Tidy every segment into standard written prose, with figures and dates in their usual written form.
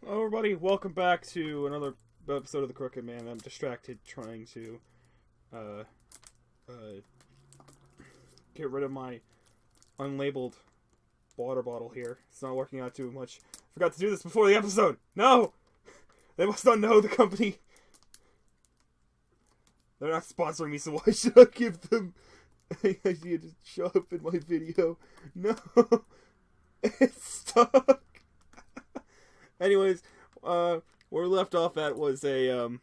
Hello, everybody. Welcome back to another episode of The Crooked Man. I'm distracted trying to uh, uh, get rid of my unlabeled water bottle here. It's not working out too much. Forgot to do this before the episode. No! They must not know the company. They're not sponsoring me, so why should I give them an idea to show up in my video? No! It's stuck! Anyways, where we left off at was where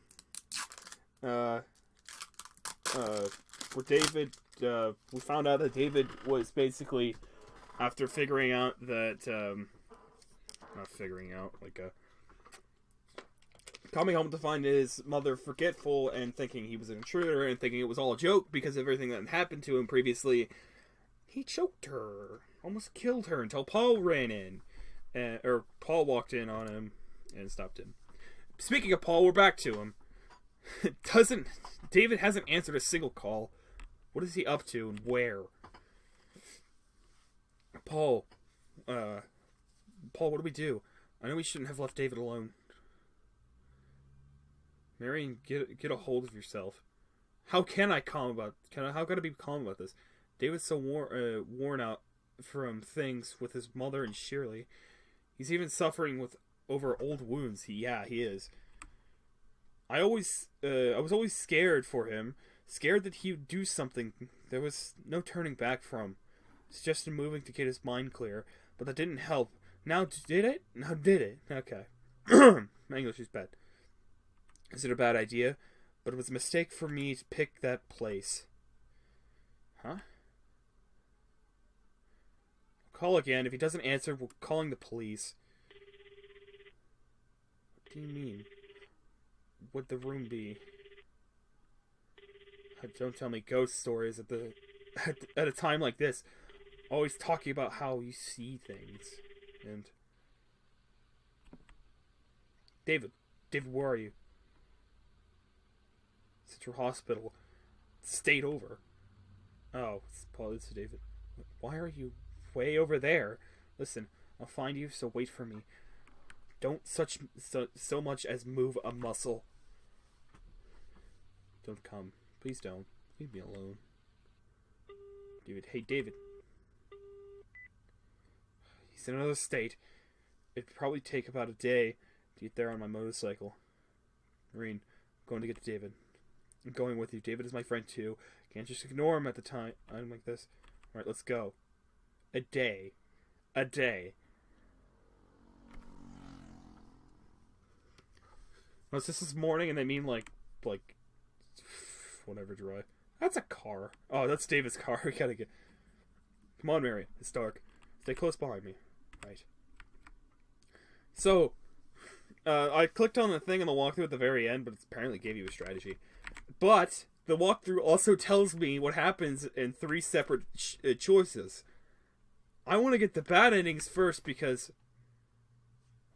David, we found out that David was basically, after figuring out that, not figuring out, coming home to find his mother forgetful and thinking he was an intruder and thinking it was all a joke because of everything that had happened to him previously, he choked her, almost killed her until Paul ran in. Or Paul walked in on him and stopped him. Speaking of Paul, we're back to him. David hasn't answered a single call. What is he up to and where? Paul, what do we do? I know we shouldn't have left David alone. Marion, get a hold of yourself. How can I how can I be calm about this? David's so worn out from things with his mother and Shirley. He's even suffering over old wounds. He is. I was always scared for him, scared that he would do something there was no turning back from. Suggested moving to get his mind clear, but that didn't help. Now did it? Now did it? Okay. My English is bad. Is it a bad idea? But it was a mistake for me to pick that place. Huh? Call again. If he doesn't answer, we're calling the police. What do you mean? Would the room be? Don't tell me ghost stories at a time like this. Always talking about how you see things. And David, where are you? Central Hospital. Stayed over. Oh, Paul, this is David. Why are you way over there? Listen, I'll find you, so wait for me. Don't so much as move a muscle. Don't come. Please don't. Leave me alone. David. Hey, David. He's in another state. It'd probably take about a day to get there on my motorcycle. Marine, I'm going to get to David. I'm going with you. David is my friend too. Can't just ignore him at the time. I'm like this. Alright, let's go. A day. Unless this is morning and they mean like whatever drive. That's a car. Oh, that's David's car. We gotta get. Come on, Mary. It's dark. Stay close behind me. Right. So, I clicked on the thing in the walkthrough at the very end, but it apparently gave you a strategy. But the walkthrough also tells me what happens in 3 separate choices. I want to get the bad endings first because...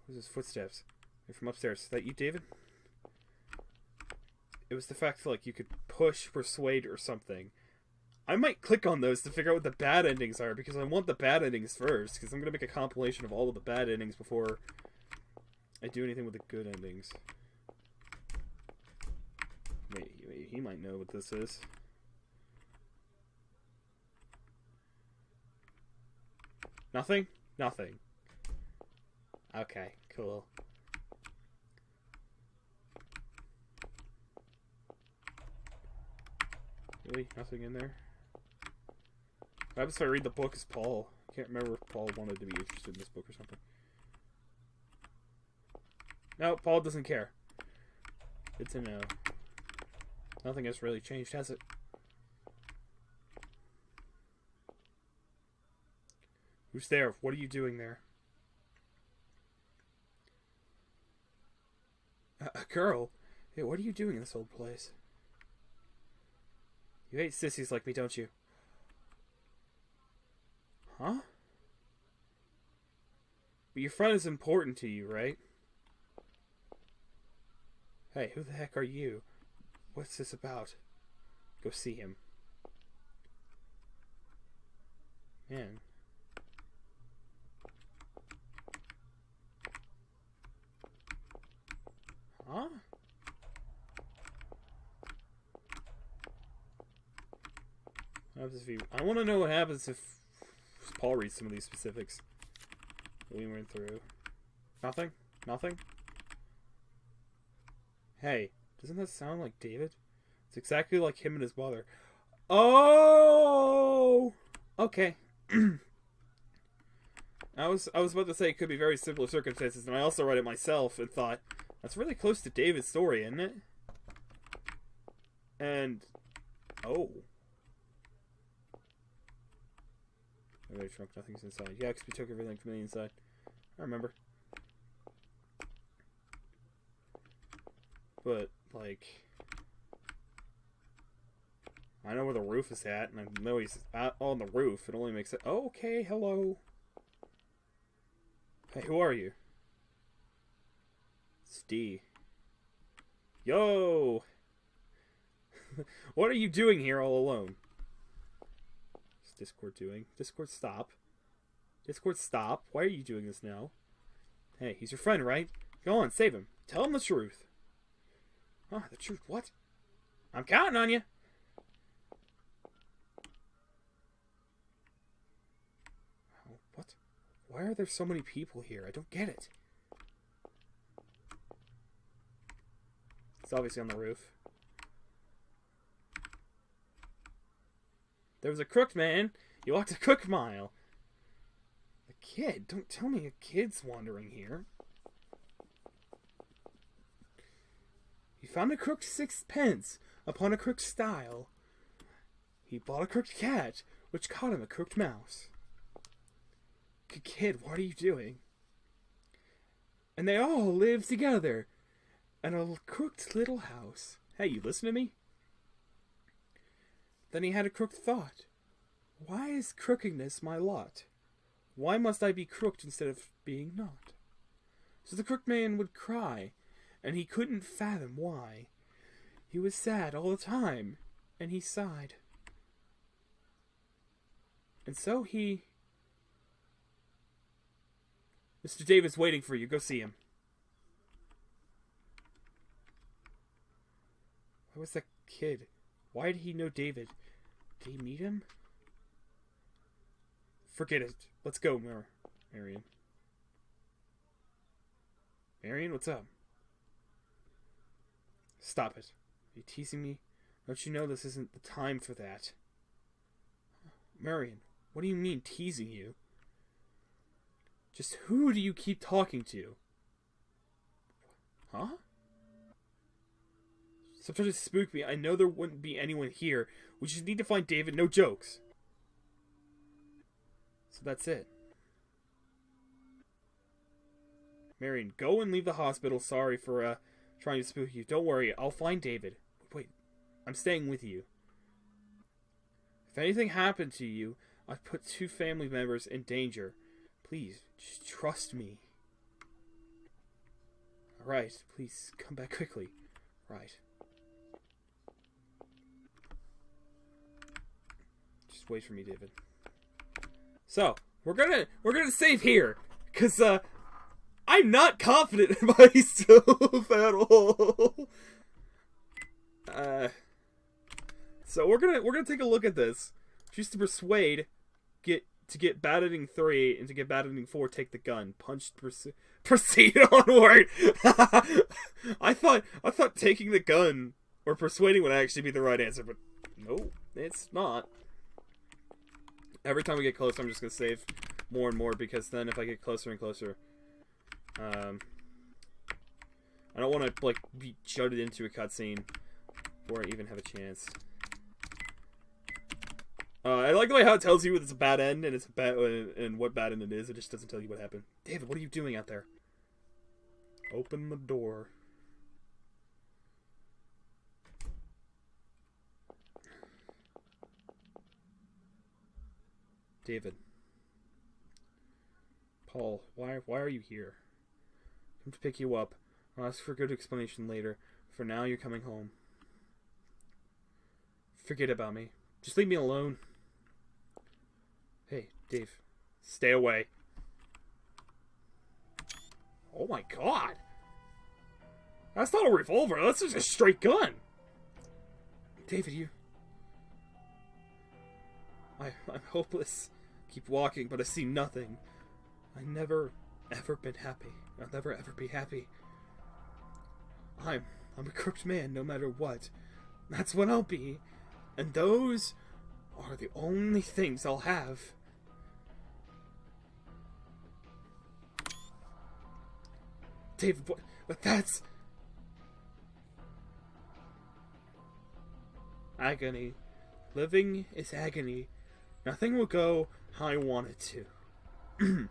Where's his footsteps? They're from upstairs. Is that you, David? It was the fact that, you could push, persuade, or something. I might click on those to figure out what the bad endings are because I want the bad endings first because I'm going to make a compilation of all of the bad endings before I do anything with the good endings. Wait, he might know what this is. Nothing? Nothing. Okay, cool. Really? Nothing in there? What happens if I read the book as Paul? I can't remember if Paul wanted to be interested in this book or something. No, Paul doesn't care. Good to know. Nothing has really changed, has it? Who's there? What are you doing there? A girl? Hey, what are you doing in this old place? You hate sissies like me, don't you? Huh? But your friend is important to you, right? Hey, who the heck are you? What's this about? Go see him. Man. Huh? What happens if you... I want to know what happens if Paul reads some of these specifics that we went through. Nothing? Nothing? Hey, doesn't that sound like David? It's exactly like him and his mother. Oh! Okay. I was about to say it could be very similar circumstances, and I also read it myself and thought, that's really close to David's story, isn't it? And... oh. Very trunk, nothing's inside. Yeah, because we took everything from the inside. I remember. But, like... I know where the roof is at, and I know he's on the roof. It only makes it... oh, okay, hello. Hey, who are you? It's D. Yo! What are you doing here all alone? What's Discord doing? Discord, stop. Discord, stop. Why are you doing this now? Hey, he's your friend, right? Go on, save him. Tell him the truth. Ah, the truth? What? I'm counting on you. What? Why are there so many people here? I don't get it. It's obviously on the roof. There was a crooked man. He walked a crook mile. A kid? Don't tell me a kid's wandering here. He found a crooked sixpence upon a crooked stile. He bought a crooked cat, which caught him a crooked mouse. Kid, what are you doing? And they all live together in a crooked little house. Hey, you listen to me? Then he had a crooked thought. Why is crookedness my lot? Why must I be crooked instead of being not? So the crooked man would cry, and he couldn't fathom why. He was sad all the time, and he sighed. And so he... Mr. David's waiting for you. Go see him. Where was that kid? Why did he know David? Did he meet him? Forget it. Let's go, Marion. Marion, what's up? Stop it. Are you teasing me? Don't you know this isn't the time for that? Marion, what do you mean teasing you? Just who do you keep talking to? Huh? Stop trying to spook me. I know there wouldn't be anyone here. We just need to find David. No jokes. So that's it. Marion, go and leave the hospital. Sorry for trying to spook you. Don't worry. I'll find David. Wait. I'm staying with you. If anything happened to you, I'd put 2 family members in danger. Please, just trust me. Alright, please, come back quickly. Right. Just wait for me, David. So, we're gonna save here. Cause, I'm not confident in myself at all. So we're gonna take a look at this. Just to persuade, get bad ending 3, and to get bad ending 4, take the gun. Punch, proceed onward. I thought taking the gun or persuading would actually be the right answer, but no, it's not. Every time we get closer, I'm just gonna save more and more, because then if I get closer and closer, I don't want to like be jutted into a cutscene before I even have a chance. I like the way how it tells you it's a bad end and it's a bad and what bad end it is. It just doesn't tell you what happened. David, what are you doing out there? Open the door. David. Paul, why are you here? I'm to pick you up. I'll ask for a good explanation later. For now, you're coming home. Forget about me. Just leave me alone. Hey, Dave. Stay away. Oh my god! That's not a revolver. That's just a straight gun. David, I'm hopeless. Keep walking, but I see nothing. I never, ever been happy. I'll never, ever be happy. I'm a crooked man, no matter what. That's what I'll be. And those are the only things I'll have. David, but that's... Agony. Living is agony. Nothing will go how I want it to.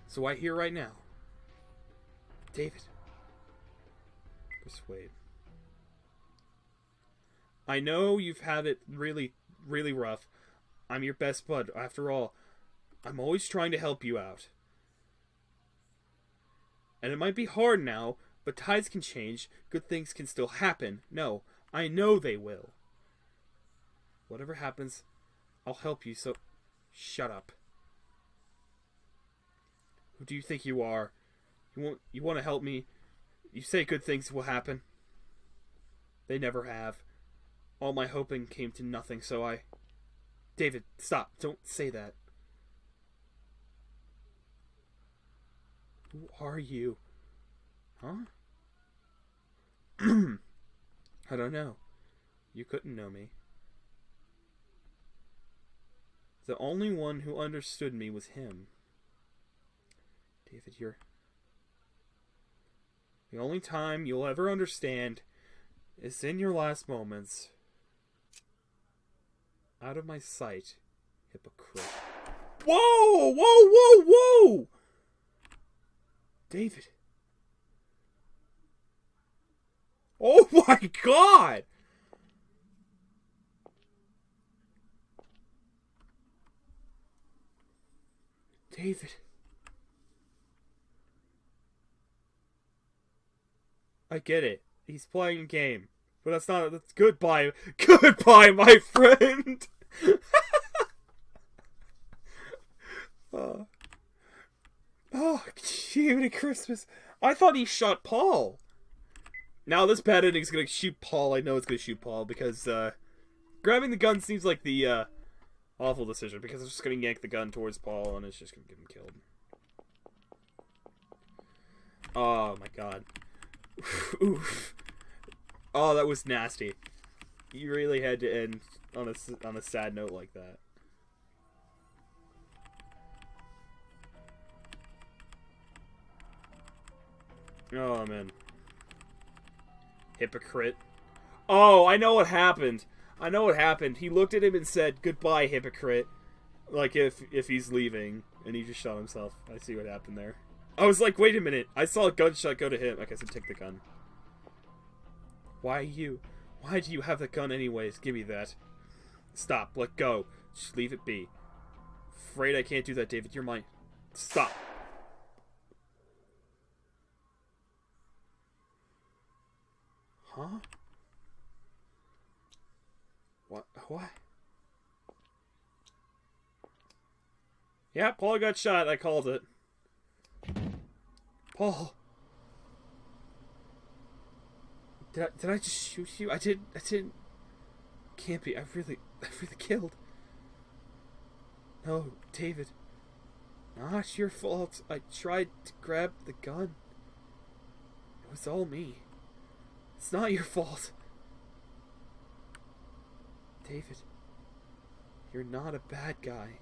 So I hear right now. David. Persuade. I know you've had it really, really rough. I'm your best bud. After all, I'm always trying to help you out. And it might be hard now, but tides can change. Good things can still happen. No, I know they will. Whatever happens, I'll help you, so... Shut up. Who do you think you are? You want to help me? You say good things will happen. They never have. All my hoping came to nothing, so I... David, stop. Don't say that. Who are you? Huh? I don't know. You couldn't know me. The only one who understood me was him. David, you're... The only time you'll ever understand is in your last moments. Out of my sight, hypocrite. Whoa! Whoa! Whoa! Whoa! David. Oh my God! David. I get it. He's playing a game. But that's goodbye. Goodbye, my friend! Oh, Jiminy Christmas. I thought he shot Paul. Now this bad ending's gonna shoot Paul. I know it's gonna shoot Paul because, grabbing the gun seems like the, awful decision because it's just gonna yank the gun towards Paul and it's just gonna get him killed. Oh my God. Oof. Oh, that was nasty. You really had to end on a sad note like that. Oh, man. Hypocrite. Oh, I know what happened. I know what happened. He looked at him and said, "Goodbye, hypocrite." Like if he's leaving. And he just shot himself. I see what happened there. I was like, wait a minute. I saw a gunshot go to him. I guess I'd take the gun. Why you? Why do you have the gun anyways? Give me that. Stop. Let go. Just leave it be. Afraid I can't do that, David. You're mine. Stop. Huh? What? What? Yeah, Paul got shot. I called it. Paul. Did I just shoot you? I didn't. Can't be. I really killed. No, David. Not your fault. I tried to grab the gun. It was all me. It's not your fault. David, you're not a bad guy.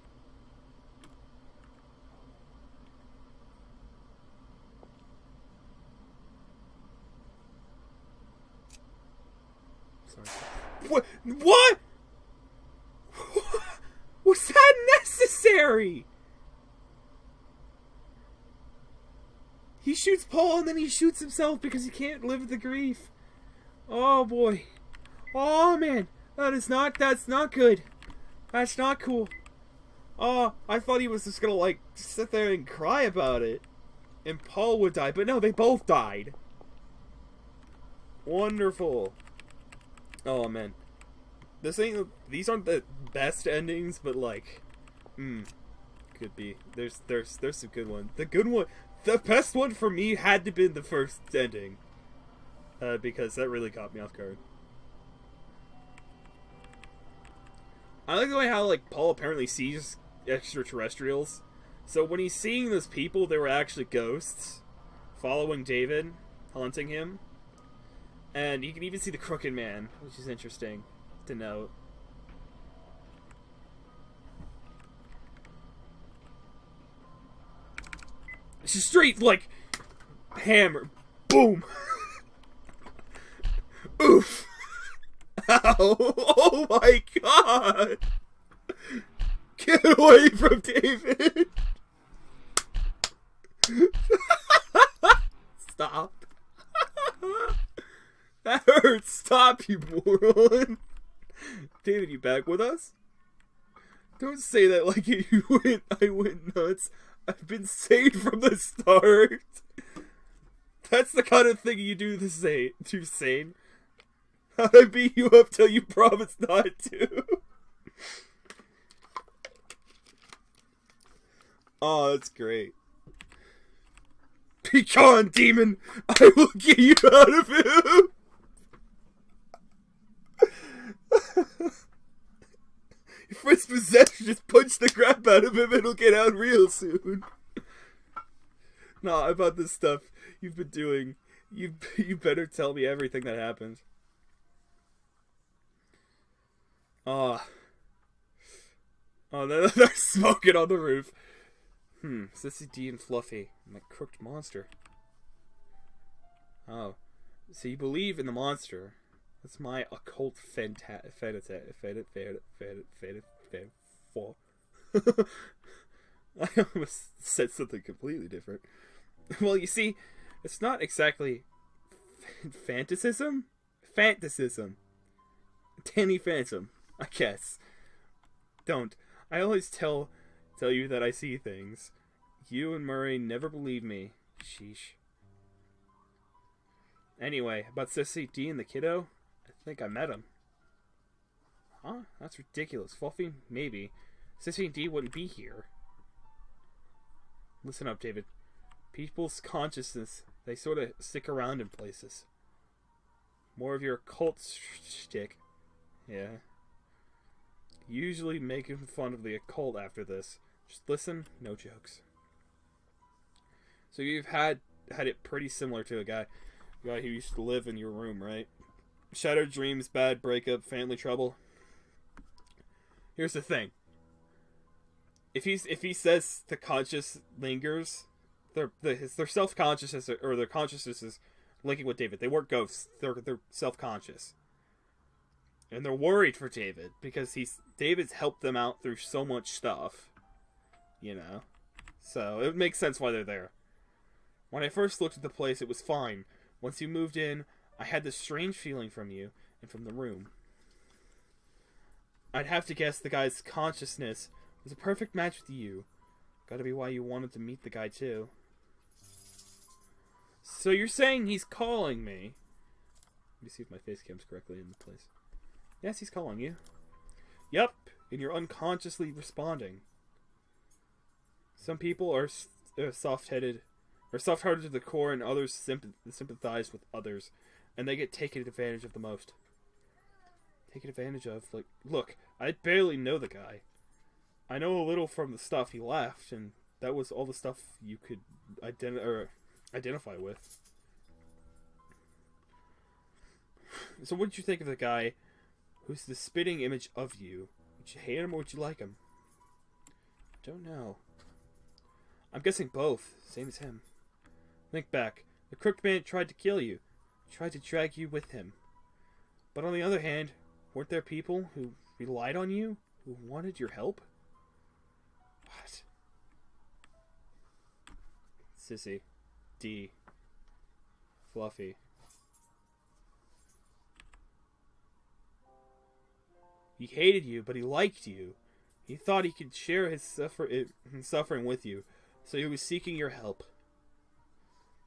Sorry. What? What? Was that necessary? He shoots Paul and then he shoots himself because he can't live with the grief. Oh boy. Oh man. That's not good. That's not cool. Oh, I thought he was just gonna like sit there and cry about it. And Paul would die, but no, they both died. Wonderful. Oh man. These aren't the best endings, but like could be. There's some good ones. The best one for me had to be the first ending. because that really caught me off guard. I like the way how, like, Paul apparently sees extraterrestrials. So when he's seeing those people, they were actually ghosts following David, haunting him. And you can even see the Crooked Man, which is interesting to note. It's just straight, like, hammer. Boom! Oof! Ow! Oh my god! Get away from David! Stop. That hurts. Stop, you moron. David, you back with us? Don't say that like I went nuts. I've been sane from the start. That's the kind of thing you do to sane. How'd I beat you up till you promised not to? Oh, that's great. Be gone, demon! I will get you out of him! If it's possession, just punch the crap out of him and he'll get out real soon. Nah, about this stuff you've been doing, you better tell me everything that happened. Oh, they're smoking on the roof. Sissy D and Fluffy, my crooked monster. Oh, so you believe in the monster? That's my occult I almost said something completely different. Well, you see, it's not exactly fantasism. Danny Phantom, I guess. Don't. I always tell you that I see things. You and Murray never believe me. Sheesh. Anyway, about Sissy D and the kiddo, I think I met him. Huh? That's ridiculous. Fluffy? Maybe. Sissy D wouldn't be here. Listen up, David. People's consciousness, they sort of stick around in places. More of your occult shtick. Yeah. Usually making fun of the occult after this. Just listen, no jokes. So you've had it pretty similar to a guy who used to live in your room, right? Shattered dreams, bad breakup, family trouble. Here's the thing. If he says the conscious lingers, their self-consciousness or their consciousness is linking with David. They weren't ghosts. They're self-conscious. And they're worried for David because David's helped them out through so much stuff. You know? So it makes sense why they're there. When I first looked at the place, it was fine. Once you moved in, I had this strange feeling from you and from the room. I'd have to guess the guy's consciousness was a perfect match with you. Gotta be why you wanted to meet the guy too. So you're saying he's calling me? Let me see if my face cam's correctly in place. Yes, he's calling you. Yep, and you're unconsciously responding. Some people are soft-headed, or soft-hearted to the core, and others sympathize with others, and they get taken advantage of the most. Taken advantage of? Like, look, I barely know the guy. I know a little from the stuff he left, and that was all the stuff you could identify with. So what did you think of the guy who's the spitting image of you? Would you hate him or would you like him? I don't know. I'm guessing both, same as him. Think back. The crooked man tried to kill you. He tried to drag you with him. But on the other hand, weren't there people who relied on you? Who wanted your help? What? Sissy. D. Fluffy. He hated you, but he liked you. He thought he could share his suffering with you, so he was seeking your help.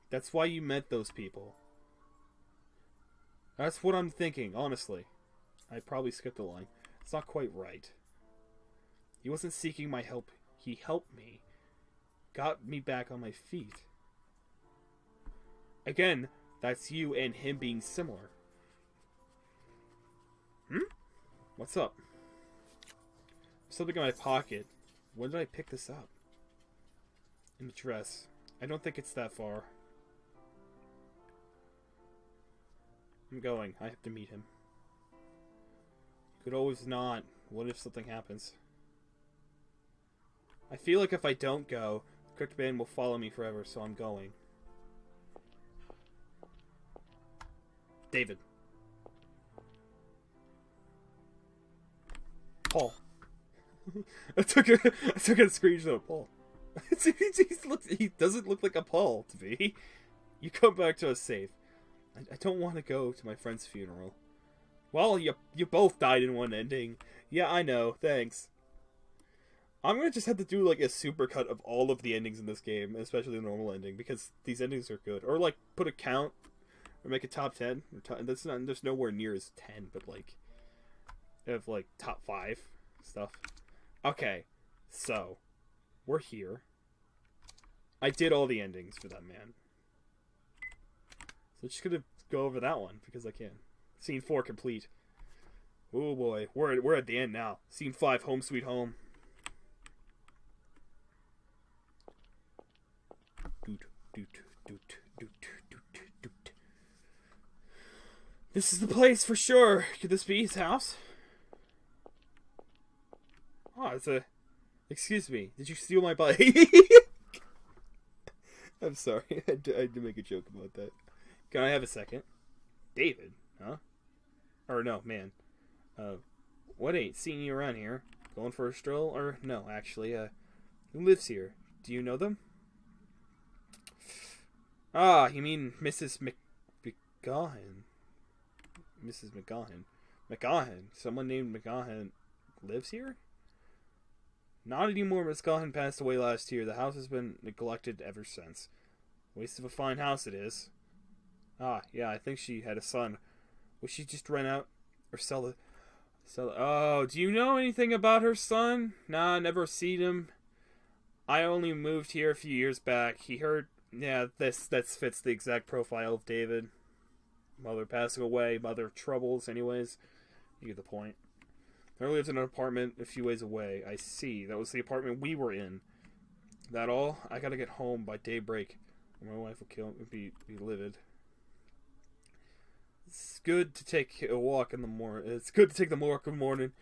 That's why you met those people. That's what I'm thinking, honestly. I probably skipped a line. It's not quite right. He wasn't seeking my help. He helped me. Got me back on my feet. Again, That's you and him being similar. What's up? Something in my pocket. When did I pick this up? In the dress. I don't think it's that far. I'm going. I have to meet him. Could always not. What if something happens? I feel like if I don't go, the Crooked Man will follow me forever, so I'm going. David. Paul. I took a screenshot of Paul. He doesn't look like a Paul to me. You come back to us safe. I don't want to go to my friend's funeral. Well, you both died in one ending. Yeah, I know. Thanks. I'm gonna just have to do like a supercut of all of the endings in this game, especially the normal ending, because these endings are good. Or like put a count, or make a top 10. There's nowhere near as 10, but like, of like top 5 stuff. Okay, so we're here. I did all the endings for that man. So just gonna go over that one because I can. Scene 4 complete. Oh boy, we're at the end now. Scene 5, Home Sweet Home. This is the place for sure. Could this be his house? Oh, it's a... Excuse me, did you steal my bike? I'm sorry, I had to make a joke about that. Can I have a second? David, huh? Or no, man. What ain't seen you around here? Going for a stroll? Or, no, actually, who lives here? Do you know them? Ah, you mean Mrs. McGahan. Mrs. McGahan. McGahan? Someone named McGahan lives here? Not anymore. Miss Gahan passed away last year. The house has been neglected ever since. Waste of a fine house it is. Ah, yeah, I think she had a son. Would she just rent out or sell it? Oh, do you know anything about her son? Nah, never seen him. I only moved here a few years back. He heard... Yeah, that fits the exact profile of David. Mother passing away, mother troubles, anyways. You get the point. I lived in an apartment a few ways away. I see. That was the apartment we were in. That all? I gotta get home by daybreak, or my wife will be livid. It's good to take a walk in the morning. It's good to take the walk in the morning,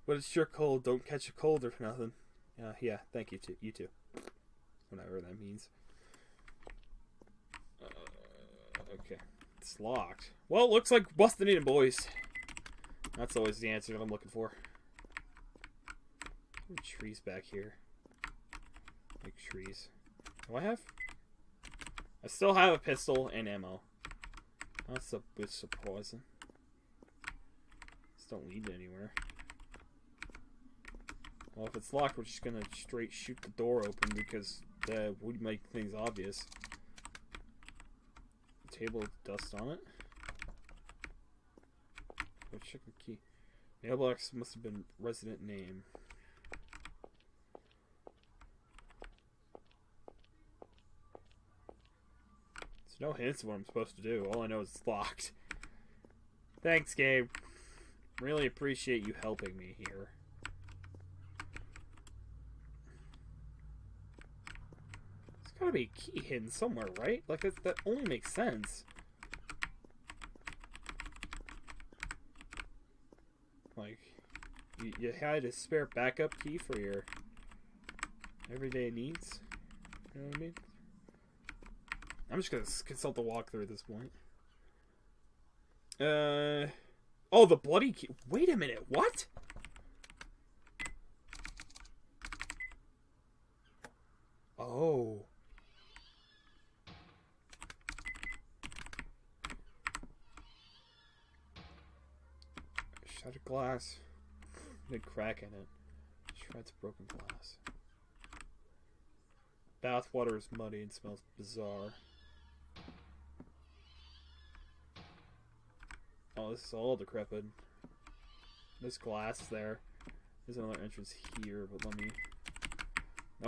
but it's sure cold. Don't catch a cold or nothing. Yeah, thank you too. You too. Whatever that means. Okay. It's locked. Well, looks like busting in, boys. That's always the answer that I'm looking for. Trees back here. Like trees. Do I have? I still have a pistol and ammo. That's a bit surprising. Just don't lead anywhere. Well, if it's locked, we're just gonna straight shoot the door open because that would make things obvious. Table with dust on it. Let's check the key. Mailbox must have been resident name. There's no hints of what I'm supposed to do. All I know is it's locked. Thanks, Gabe. Really appreciate you helping me here. There's gotta be a key hidden somewhere, right? Like, that only makes sense. Like, you had a spare backup key for your everyday needs? You know what I mean? I'm just gonna consult the walkthrough at this point. Oh, the bloody key. Wait a minute, what? Oh. Shattered glass. Big crack in it. Shreds broken glass. Bathwater is muddy and smells bizarre. Oh, this is all decrepit. There's glass there. There's another entrance here, but let me...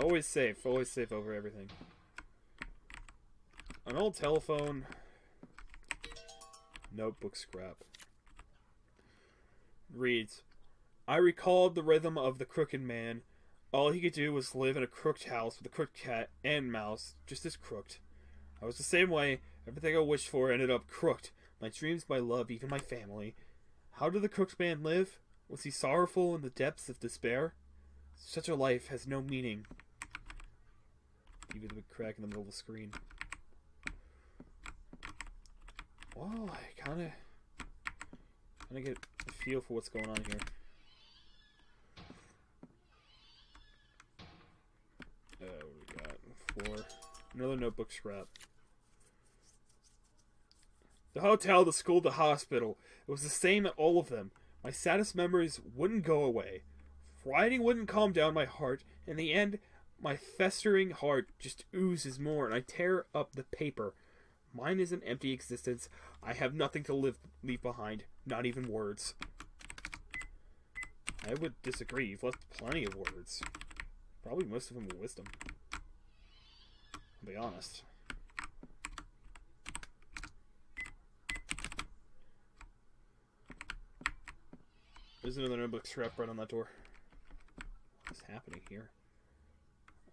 Always safe over everything. An old telephone. Notebook scrap. Reads, I recalled the rhythm of the crooked man. All he could do was live in a crooked house with a crooked cat and mouse, just as crooked. I was the same way. Everything I wished for ended up crooked. My dreams, my love, even my family. How did the crooked man live? Was he sorrowful in the depths of despair? Such a life has no meaning. Even the big crack in the middle of the screen. Well, I kind of get a feel for what's going on here. What do we got? 4. Another notebook scrap. The hotel, the school, the hospital. It was the same at all of them. My saddest memories wouldn't go away. Writing wouldn't calm down my heart. In the end, my festering heart just oozes more, and I tear up the paper. Mine is an empty existence. I have nothing to leave behind. Not even words. I would disagree. You've left plenty of words. Probably most of them are wisdom. I'll be honest. There's another notebook scrap right on that door. What's happening here?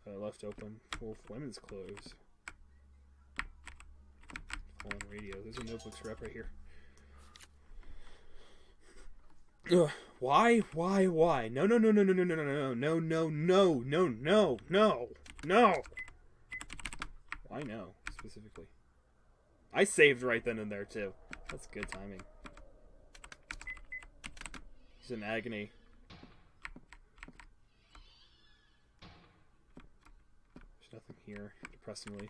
Left open. Full of women's clothes. Fallen radio. There's a notebook scrap right here. Ugh. Why? No. Why no, specifically? I saved right then and there, too. That's good timing. He's in agony. There's nothing here, depressingly.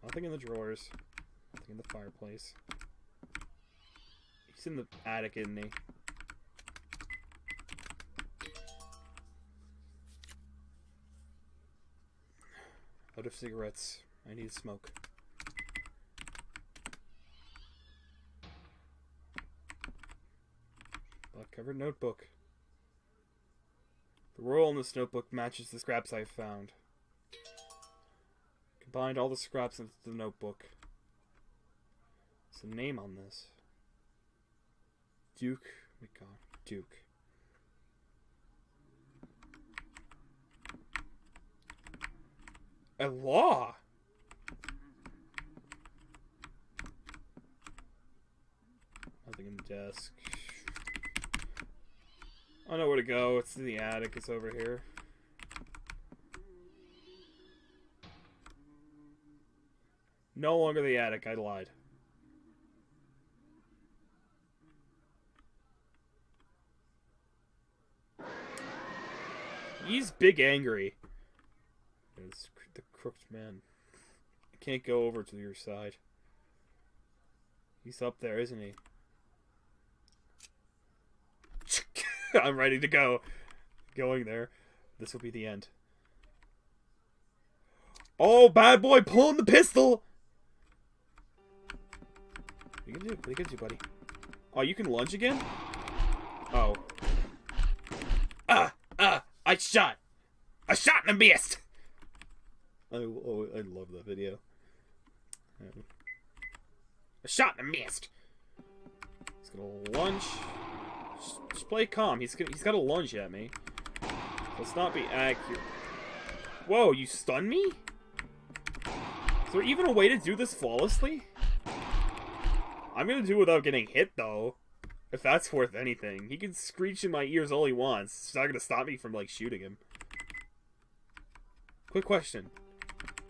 Nothing in the drawers. Nothing in the fireplace. He's in the attic, isn't he? Out of cigarettes. I need smoke. Black-covered notebook. The roll in this notebook matches the scraps I found. Combined all the scraps into the notebook. There's a name on this. Duke McGon. Duke. A law? Nothing in the desk. I know where to go. It's in the attic. It's over here. No longer the attic. I lied. He's big angry. It's the crooked man. I can't go over to your side. He's up there, isn't he? I'm ready to go. Going there. This will be the end. Oh, bad boy pulling the pistol! What are you gonna do? What are you gonna do, buddy? Oh, you can lunge again? Oh. I shot and I missed! I love that video. I shot and I missed! He's gonna lunge. Just play calm. He's got a lunge at me. Let's not be accurate. Whoa, you stun me? Is there even a way to do this flawlessly? I'm gonna do it without getting hit, though. If that's worth anything. He can screech in my ears all he wants. It's not gonna stop me from, like, shooting him. Quick question.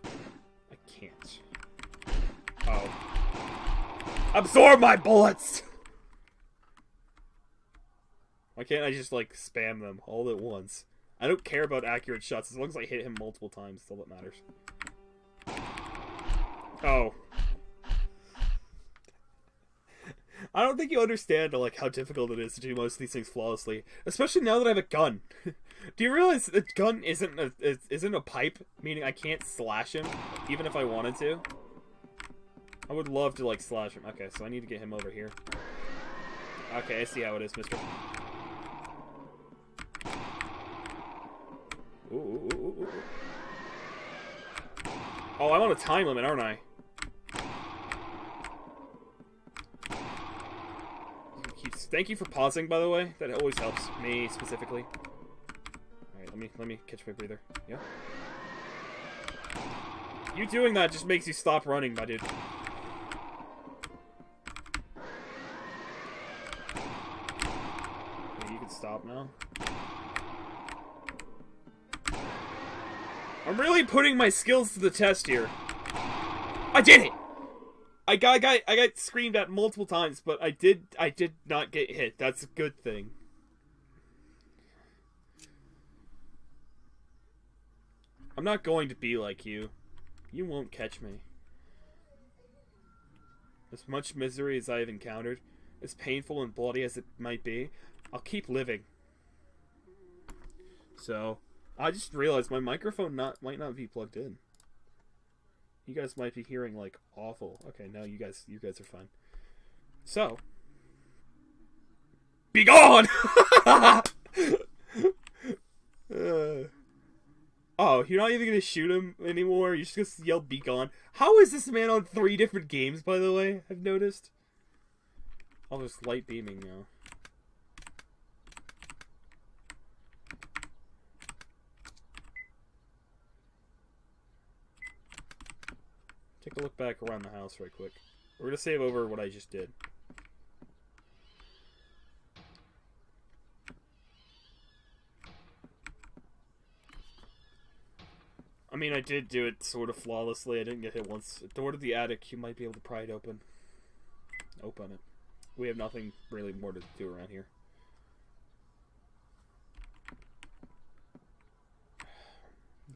I can't. Oh. Absorb my bullets! Why can't I just, like, spam them all at once? I don't care about accurate shots. As long as I hit him multiple times, that's all that matters. Oh. I don't think you understand, like, how difficult it is to do most of these things flawlessly. Especially now that I have a gun. Do you realize the gun isn't a pipe? Meaning I can't slash him, even if I wanted to? I would love to, like, slash him. Okay, so I need to get him over here. Okay, I see how it is, mister. Ooh. Oh, I'm on a time limit, aren't I? Thank you for pausing, by the way. That always helps me specifically. Alright, let me catch my breather. Yeah. You doing that just makes you stop running, my dude. Okay, you can stop now. I'm really putting my skills to the test here. I did it! I got screamed at multiple times, but I did not get hit. That's a good thing. I'm not going to be like you. You won't catch me. As much misery as I have encountered, as painful and bloody as it might be, I'll keep living. So, I just realized my microphone might not be plugged in. You guys might be hearing like awful. Okay, no, you guys are fine. So, be gone! Oh, you're not even gonna shoot him anymore? You're just gonna yell, be gone? How is this man on 3 different games, by the way? I've noticed. Oh, there's light beaming now. Take a look back around the house right quick. We're gonna save over what I just did. I mean, I did do it sort of flawlessly. I didn't get hit once. The door to the attic, you might be able to pry it open. Open it. We have nothing really more to do around here.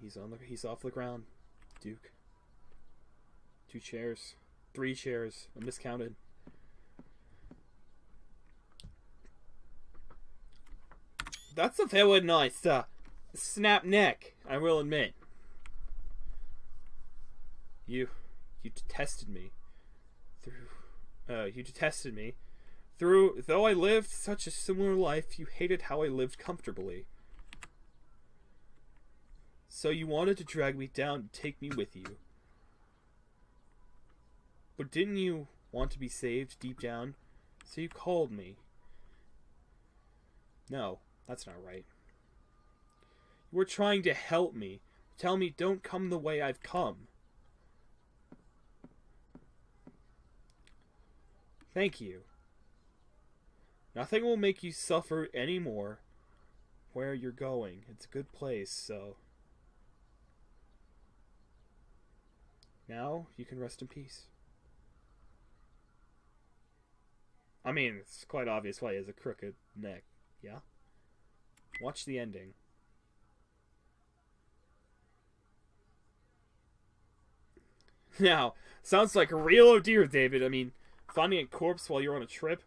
He's off the ground. Duke. 2 chairs. 3 chairs. I miscounted. That's a very nice snap neck, I will admit. You detested me. You detested me. Though I lived such a similar life, you hated how I lived comfortably. So you wanted to drag me down and take me with you. But didn't you want to be saved deep down? So you called me. No, that's not right. You were trying to help me. Tell me don't come the way I've come. Thank you. Nothing will make you suffer anymore where you're going. It's a good place, so... Now, you can rest in peace. I mean, it's quite obvious why he has a crooked neck, yeah? Watch the ending. Now, sounds like a real oh dear, David. I mean, finding a corpse while you're on a trip,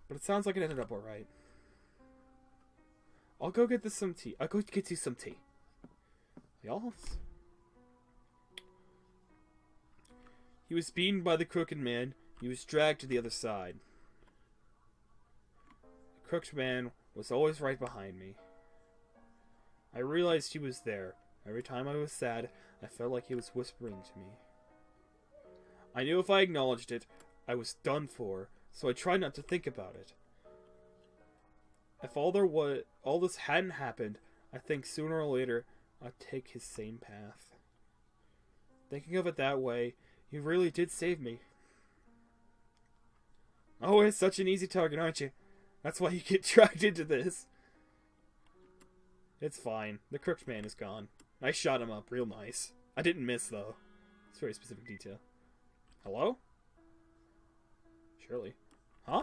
but it sounds like it ended up alright. I'll go get some tea. I'll go get you some tea. Y'all? He was beaten by the crooked man. He was dragged to the other side. The crooked man was always right behind me. I realized he was there. Every time I was sad, I felt like he was whispering to me. I knew if I acknowledged it, I was done for, so I tried not to think about it. If all this hadn't happened, I think sooner or later I'd take his same path. Thinking of it that way, he really did save me. Oh, it's such an easy target, aren't you? That's why you get dragged into this. It's fine. The crooked man is gone. I shot him up real nice. I didn't miss, though. It's very specific detail. Hello? Shirley. Huh?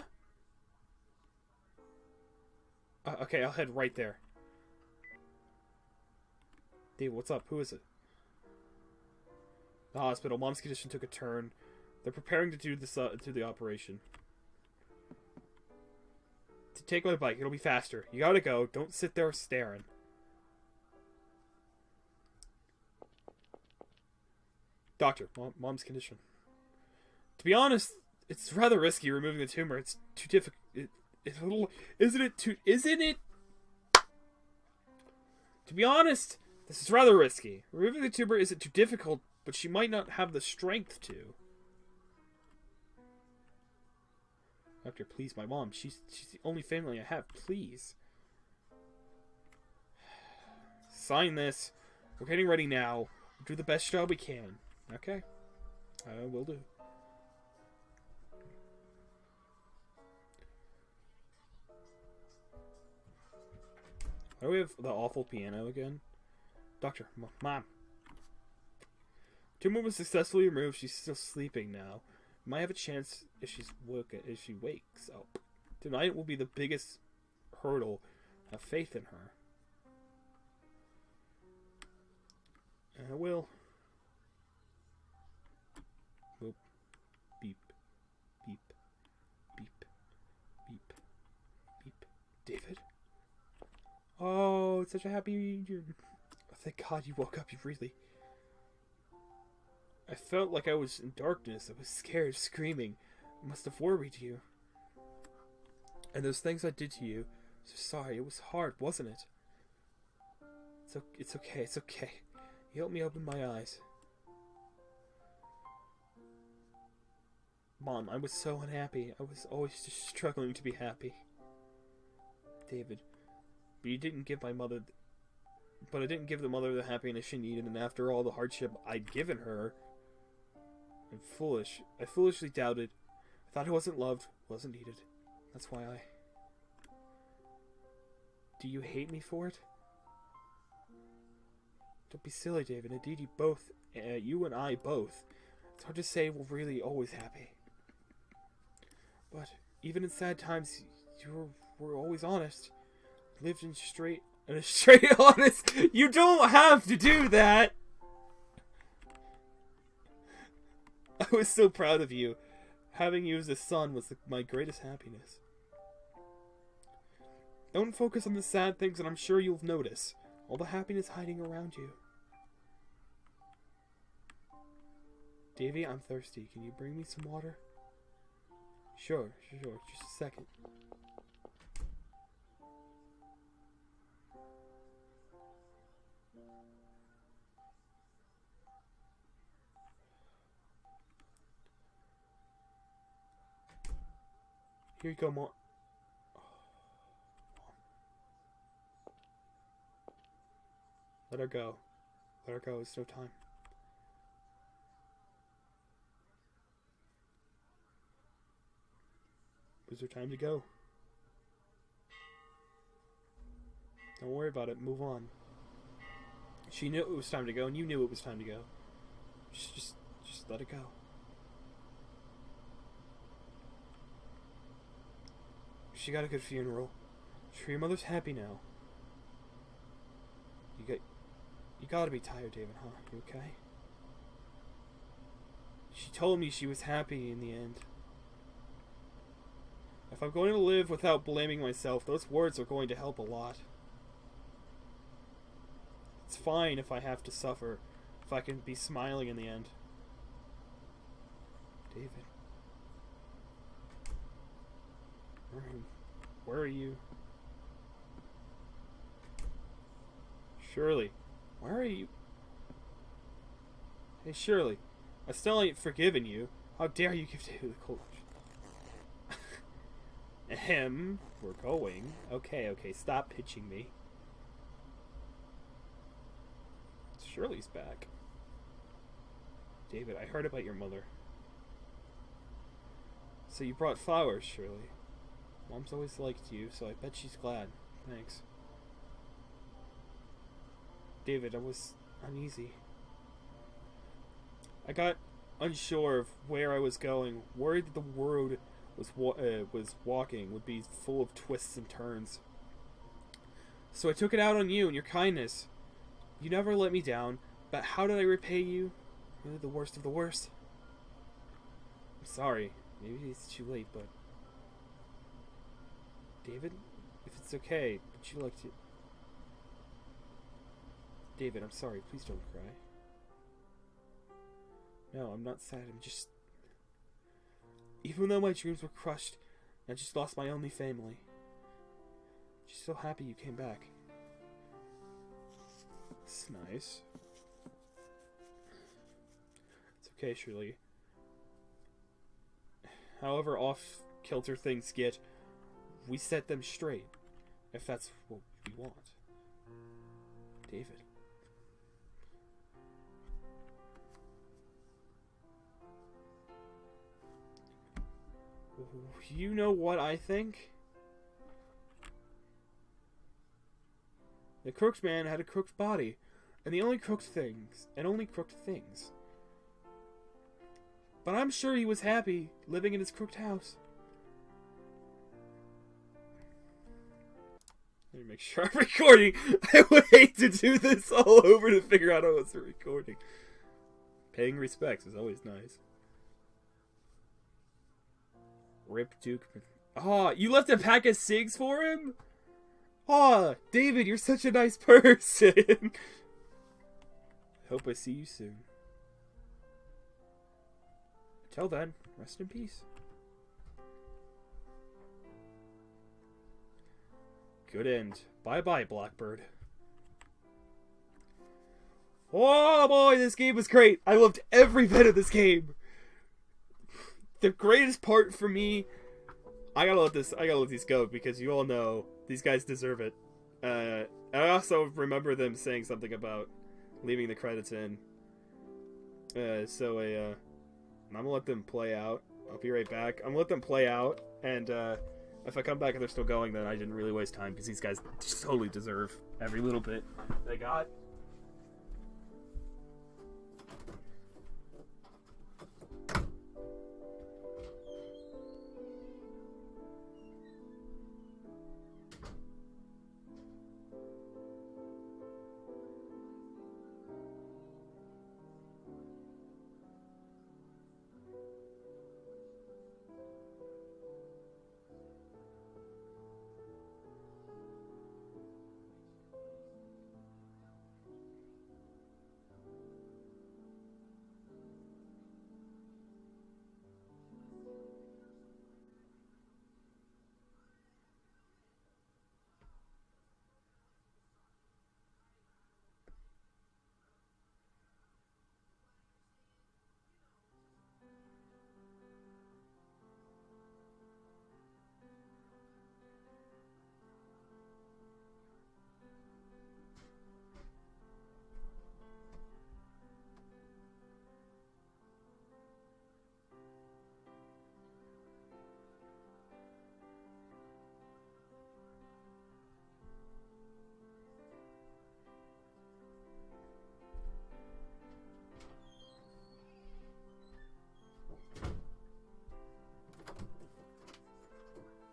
Okay, I'll head right there. Dave, what's up? Who is it? The hospital. Mom's condition took a turn. They're preparing to do this to the operation. Take my bike. It'll be faster. You gotta go. Don't sit there staring. Doctor, mom's condition. To be honest, it's rather risky removing the tumor. It's too difficult. It's a little... Isn't it? To be honest, this is rather risky. Removing the tumor isn't too difficult, but she might not have the strength to. Doctor, please, my mom. She's the only family I have. Please. Sign this. We're getting ready now. We'll do the best job we can. Okay. Will do. Why do we have the awful piano again? Doctor, Mom. Tumor was successfully removed. She's still sleeping now. Might have a chance if she wakes up. Tonight will be the biggest hurdle. Have faith in her. I will. Boop. Beep. Beep. Beep. Beep. Beep. David? Oh, it's such a happy reunion. Oh, thank God you woke up. You really... I felt like I was in darkness. I was scared, screaming. I must have worried you. And those things I did to you, so sorry. It was hard, wasn't it? It's okay. It's okay. You helped me open my eyes. Mom, I was so unhappy. I was always just struggling to be happy. David, but you didn't give my mother... But I didn't give the mother the happiness she needed, and after all the hardship I'd given her... I'm foolish. I foolishly doubted. I thought I wasn't loved, wasn't needed. That's why I... Do you hate me for it? Don't be silly, David. Indeed, you and I both. It's hard to say we're really always happy. But even in sad times, you were always honest. Lived in a straight honest. You don't have to do that. I was so proud of you. Having you as a son was my greatest happiness. Don't focus on the sad things, and I'm sure you'll notice all the happiness hiding around you. Davy, I'm thirsty. Can you bring me some water? Sure. Just a second. Here you go, Mom. Let her go. Let her go. It's no time. Was there time to go? Don't worry about it. Move on. She knew it was time to go, and you knew it was time to go. Just let it go. She got a good funeral. Sure, your mother's happy now. You gotta be tired, David, huh? You okay? She told me she was happy in the end. If I'm going to live without blaming myself, those words are going to help a lot. It's fine if I have to suffer, if I can be smiling in the end. David. Where are you? Shirley. Where are you? Hey, Shirley. I still ain't forgiven you. How dare you give David the cold? Ahem. We're going. Okay. Stop pitching me. Shirley's back. David, I heard about your mother. So you brought flowers, Shirley. Mom's always liked you, so I bet she's glad. Thanks. David, I was uneasy. I got unsure of where I was going, worried that the road was walking would be full of twists and turns. So I took it out on you and your kindness. You never let me down, but how did I repay you? Really the worst of the worst. I'm sorry. Maybe it's too late, but... David? If it's okay, would you like to... David, I'm sorry. Please don't cry. No, I'm not sad. I'm just... Even though my dreams were crushed, I just lost my only family. Just so happy you came back. It's nice. It's okay, Shirley. However kilter things get, we set them straight. If that's what we want. David. You know what I think? The crooked man had a crooked body, and the only crooked things, But I'm sure he was happy living in his crooked house. Let me make sure I'm recording. I would hate to do this all over to figure out how it's recording. Paying respects is always nice. Rip Duke. Oh, you left a pack of cigs for him? Oh, David, you're such a nice person. Hope I see you soon. Till then, rest in peace. Good end. Bye-bye, Blackbird. Oh boy, this game was great. I loved every bit of this game. The greatest part for me, I gotta let these go because you all know these guys deserve it. I also remember them saying something about leaving the credits in. I'm gonna let them play out. I'll be right back. I'm gonna let them play out, and if I come back and they're still going, then I didn't really waste time because these guys just totally deserve every little bit they got.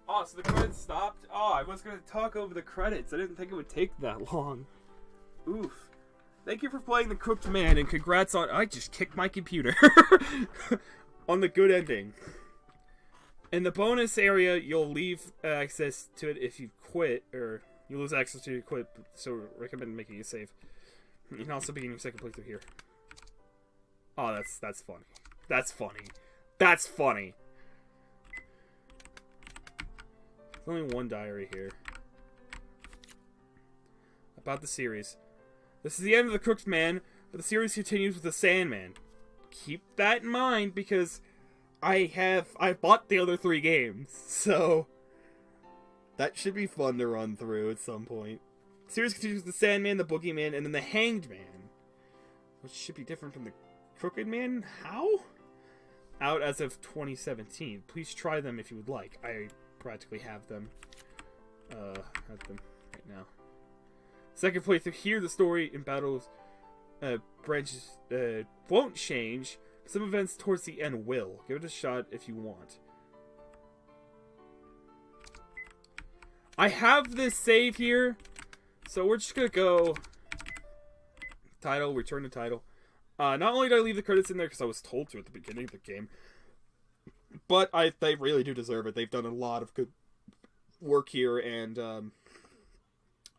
Oh, so the credits stopped? Oh, I was going to talk over the credits. I didn't think it would take that long. Oof. Thank you for playing The Crooked Man, and congrats on... I just kicked my computer. On the good ending. In the bonus area, you'll leave access to it if you quit, or you lose access to it if you quit, so recommend making a save. You can also begin your second playthrough here. Oh, that's funny. That's funny. That's funny. There's only one diary here. About the series. This is the end of The Crooked Man, but the series continues with The Sandman. Keep that in mind, because I bought the other 3 games, so that should be fun to run through at some point. The series continues with The Sandman, The Boogeyman, and then The Hanged Man, which should be different from The Crooked Man. How? Out as of 2017. Please try them if you would like. I practically have them. Have them right now. Second playthrough here, the story in battles branches won't change. Some events towards the end will. Give it a shot if you want. I have this save here, so we're just gonna go title, return to title. Not only did I leave the credits in there because I was told to at the beginning of the game, but they really do deserve it. They've done a lot of good work here, and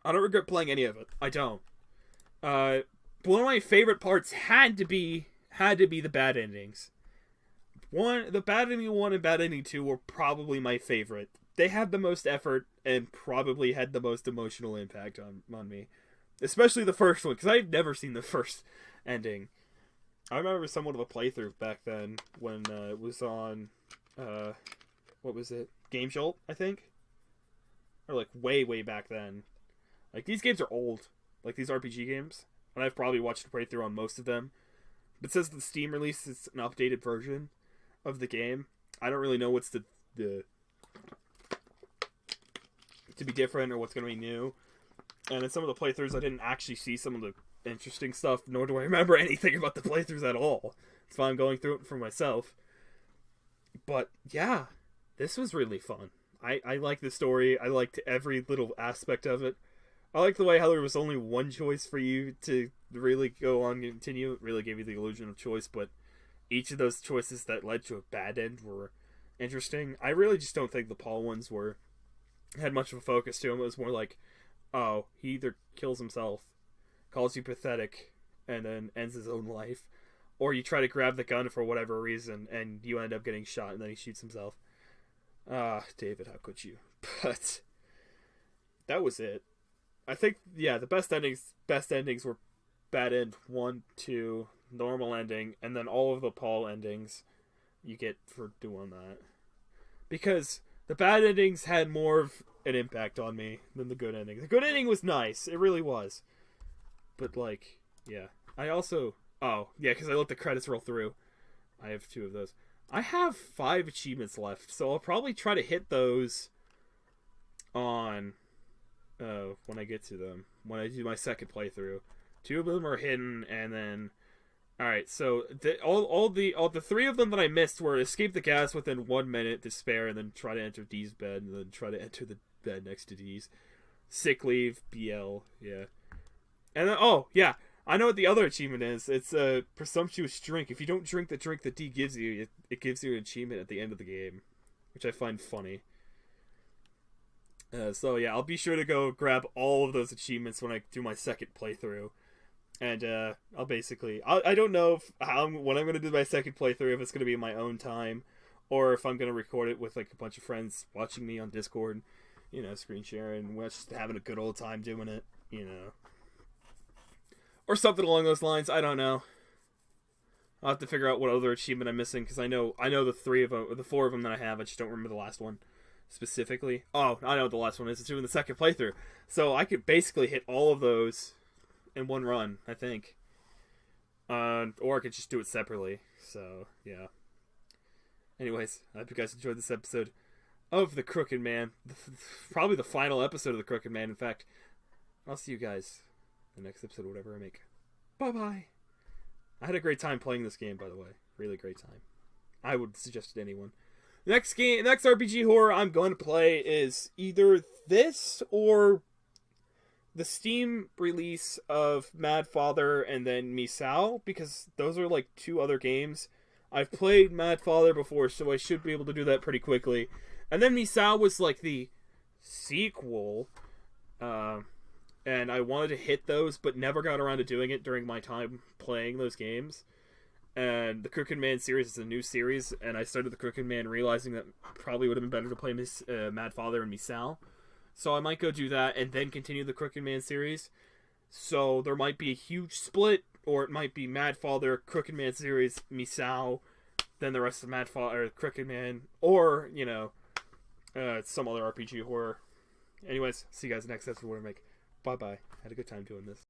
I don't regret playing any of it. I don't. One of my favorite parts had to be the bad endings. The bad ending 1 and bad ending 2 were probably my favorite. They had the most effort and probably had the most emotional impact on me. Especially the first one, because I've never seen the first ending. I remember somewhat of a playthrough back then when it was on, what was it? Game Jolt, I think, or like way back then. Like these games are old, like these RPG games, and I've probably watched a playthrough on most of them. But since the Steam release is an updated version of the game, I don't really know what's the to be different or what's going to be new. And in some of the playthroughs, I didn't actually see some of the interesting stuff, nor do I remember anything about the playthroughs at all. That's why I'm going through it for myself. But yeah, this was really fun. I like the story. I liked every little aspect of it. I like the way how there was only one choice for you to really go on and continue. It really gave you the illusion of choice, but each of those choices that led to a bad end were interesting. I really just don't think the Paul ones had much of a focus to them. It was more like, oh, he either kills himself, calls you pathetic, and then ends his own life, or you try to grab the gun for whatever reason, and you end up getting shot, and then he shoots himself. David, how could you? But that was it. I think, yeah, the best endings were bad end 1, 2, normal ending, and then all of the Paul endings you get for doing that. Because the bad endings had more of an impact on me than the good ending. The good ending was nice. It really was. But, like, yeah. I also... Oh, yeah, because I let the credits roll through. I have 2 of those. I have 5 achievements left, so I'll probably try to hit those on... when I get to them. When I do my second playthrough. 2 of them are hidden, and then... Alright, so all the 3 of them that I missed were escape the gas within 1 minute to spare, and then try to enter D's bed, and then try to enter the bed next to D's. Sick leave, BL, yeah. And then, oh, yeah, I know what the other achievement is. It's a presumptuous drink. If you don't drink the drink that D gives you, it gives you an achievement at the end of the game, which I find funny. So yeah, I'll be sure to go grab all of those achievements when I do my second playthrough. And I'll basically... I don't know when I'm going to do my second playthrough, if it's going to be in my own time, or if I'm going to record it with like a bunch of friends watching me on Discord, you know, screen sharing, we're just having a good old time doing it, you know. Or something along those lines, I don't know. I'll have to figure out what other achievement I'm missing, because I know the 3 of them, or the 4 of them that I have, I just don't remember the last one specifically. Oh, I know what the last one is. It's doing the second playthrough. So I could basically hit all of those in one run, I think. Or I could just do it separately. So, yeah. Anyways, I hope you guys enjoyed this episode of The Crooked Man. Probably the final episode of The Crooked Man, in fact. I'll see you guys in the next episode, whatever I make. Bye-bye. I had a great time playing this game, by the way. Really great time. I would suggest it to anyone. Next RPG horror I'm going to play is either this or the Steam release of Mad Father and then Misao, because those are like 2 other games. I've played Mad Father before, so I should be able to do that pretty quickly. And then Misao was like the sequel, and I wanted to hit those, but never got around to doing it during my time playing those games. And the Crooked Man series is a new series, and I started the Crooked Man realizing that probably would have been better to play Mad Father and Misao. So I might go do that and then continue the Crooked Man series. So there might be a huge split, or it might be Mad Father, Crooked Man series, Misao, then the rest of Mad Father, Crooked Man, or, you know, some other RPG horror. Anyways, see you guys next episode where I make. Bye-bye. Had a good time doing this.